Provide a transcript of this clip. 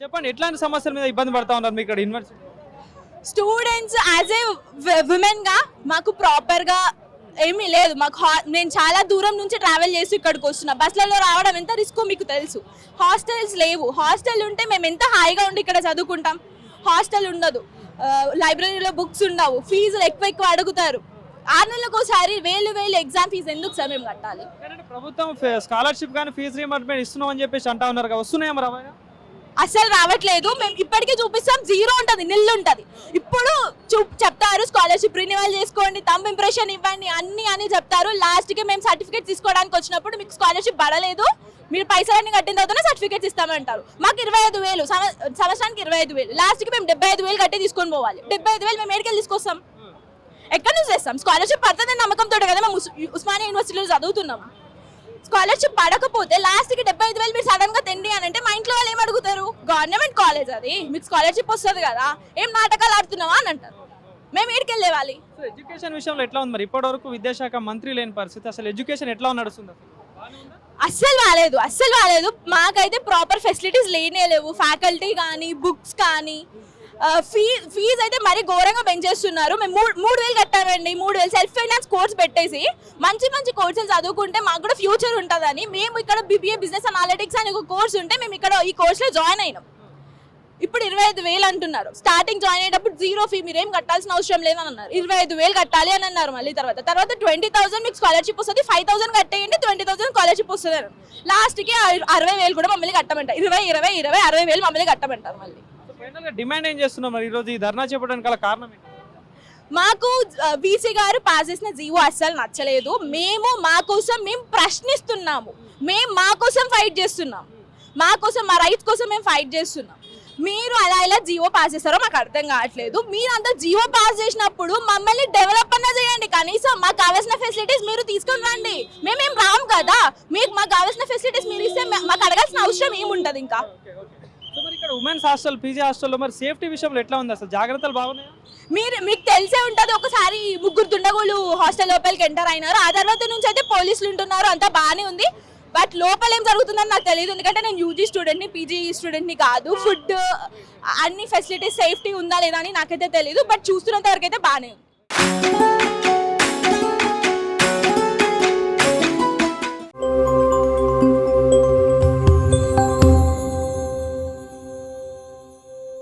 చెప్పండి ఎట్లాంటి సమస్యల మీద ఇబ్బంది పడతా ఉన్నారు మీ ఇక్కడ university? Students as a women గా మాకు ప్రాపర్ గా ఏమీ లేదు. మాకు నేను చాలా దూరం నుంచి ట్రావెల్ చేసి ఇక్కడికి వస్తున్నా. బస్సులలో రావడం ఎంత రిస్క్ మీకు తెలుసు. హాస్టల్స్ లేవు. హాస్టల్ ఉంటే మేము ఎంత హాయిగా ఉండి ఇక్కడ చదువుకుంటాం. హాస్టల్ ఉండదు, లైబ్రరీలో బుక్స్ ఉండవు, ఫీజులు ఎక్కువ అడుగుతారు. 6 నెలలకు ఒకసారి వేలు ఎగ్జామ్ ఫీజు ఎందుకు సార్ మేము కట్టాలి? ప్రభుత్వం స్కాలర్షిప్ కానీ ఫీజు రీయింబర్స్మెంట్ ఇస్తున్నాం అని చెప్పేసి అంటా ఉన్నారు కదా, వస్తున్నాయా మరి అవన్నీ? అస్సలు రావట్లేదు. మేము ఇప్పటికీ చూపిస్తాం, జీరో ఉంటుంది, నిల్లు ఉంటుంది. ఇప్పుడు చెప్తారు స్కాలర్షిప్ రినివల్ చేసుకోండి, థంబ్ ఇంప్రెషన్ ఇవ్వండి, అని చెప్తారు. లాస్ట్కి మేము సర్టిఫికేట్ తీసుకోవడానికి వచ్చినప్పుడు మీకు స్కాలర్షిప్ పడలేదు, మీరు పైసలన్నీ కట్టిన తర్వాత సర్టిఫికేట్స్ ఇస్తామంటారు. మాకు 25,000 సంవత్సరానికి 25,000, లాస్ట్కి మేము 75,000 కట్టి తీసుకొని పోవాలి. 75,000 మేము ఏడికెళ్ళి తీసుకొస్తాం? ఎక్కడి నుంచి చేస్తాం? స్కాలర్షిప్ పడుతుందని నమ్మకంతో కదా మేము ఉస్మానియా యూనివర్సిటీలో చదువుతున్నాం. స్కాలర్షిప్ పడకపోతే లాస్ట్కి 75,000 మీరు సడన్ గా తెండి అని అంటే మా ఇంట్లో వాళ్ళు ఏం అడుగుతారు? గవర్నమెంట్ కాలేజ్ అది, మీకు స్కాలర్షిప్ వస్తుంది కదా, ఏం నాటకాలు ఆడుతున్నావా అని అంటారు. మేము ఏడికెళ్ళేవాలి? ఎడ్యుకేషన్ విషయంలో ఎట్లా ఉంది మరి? ఇప్పటి వరకు విద్యాశాఖ మంత్రి లేని పరిస్థితి, అసలు ఎడ్యుకేషన్ ఎట్లా నడుస్తుంది? అస్సలు బాగాలేదు. మాకైతే ప్రాపర్ ఫెసిలిటీస్ లేవు. ఫ్యాకల్టీ కానీ బుక్స్ కానీ ఫీజు అయితే మరీ ఘోరంగా పెంచేస్తున్నారు. మేము 3,000 కట్టామండి. 3,000 సెల్ఫ్ ఫైనాన్స్ కోర్స్ పెట్టేసి మంచి కోర్సులు చదువుకుంటే మాకు కూడా ఫ్యూచర్ ఉంటుందని మేము ఇక్కడ BBA బిజినెస్ అనాలిటిక్స్ అని ఒక కోర్స్ ఉంటే మేము ఇక్కడ ఈ కోర్సులో జాయిన్ అయినాం. ఇప్పుడు 25,000 అంటున్నారు. స్టార్టింగ్ జాయిన్ అయ్యేటప్పుడు జీరో ఫీ, మీరేం కట్టాల్సిన అవసరం లేదని అన్నారు. 25,000 కట్టాలి అని అన్నారు. మళ్ళీ తర్వాత 20,000 మీకు స్కాలర్షిప్ వస్తుంది, 5,000 కట్టేయండి, 20,000 స్కాలర్షిప్ వస్తుంది అన్నారు. లాస్ట్కి 60,000 కూడా మమ్మల్ని కట్టమంటారు. 60,000 మమ్మల్ని కట్టమంటారు. మళ్ళీ డిమాండ్ ఏం చేస్తున్నాం మరి ఈరోజు ఈ ధర్నా చెప్పడానికి గల కారణం ఏంటి? మాకు వీసీ గారు పాస్ చేసిన జీవో అస్సలు నచ్చలేదు. మా కోసం మేము ప్రశ్నిస్తున్నాము. మా కోసం ఫైట్ చేస్తున్నాం. మా రైట్స్ కోసం మేము ఫైట్ చేస్తున్నాం. మీరు అలా జీవో పాస్ చేస్తారో మాకు అర్థం కావట్లేదు. మీరంతా జీవో పాస్ చేసినప్పుడు మమ్మల్ని డెవలప్ అన్నా చేయండి. కనీసం మాకు కావాల్సిన ఫెసిలిటీస్ మీరు తీసుకొని రండి. మేమేం రాం కదా, మాకు కావాల్సిన ఫెసిలిటీస్ మీరు ఇస్తే మాకు అడగాల్సిన అవసరం ఏముంటది? ఇంకా ఇక్కడ ఉమెన్స్ హాస్టల్, పీజీ హాస్టల్లో మరి సేఫ్టీ విషయంలో ఎట్లా ఉంది? అసలు జాగ్రత్తలు బాగున్నాయా? మీకు తెలిసే ఉంటుంది. ఒకసారి 3 దుండగులు హాస్టల్ లోపలికి ఎంటర్ అయినారు. ఆ తర్వాత నుంచి అయితే పోలీసులు ఉంటున్నారు, అంతా బాగానే ఉంది. బట్ లోపల ఏం జరుగుతుందని నాకు తెలియదు. ఎందుకంటే నేను యూజీ స్టూడెంట్ని, పీజీ స్టూడెంట్ని కాదు. ఫుడ్ అన్ని ఫెసిలిటీస్ సేఫ్టీ ఉందా లేదా అని నాకైతే తెలియదు. బట్ చూస్తున్నంత వరకు అయితే బాగానే ఉంది.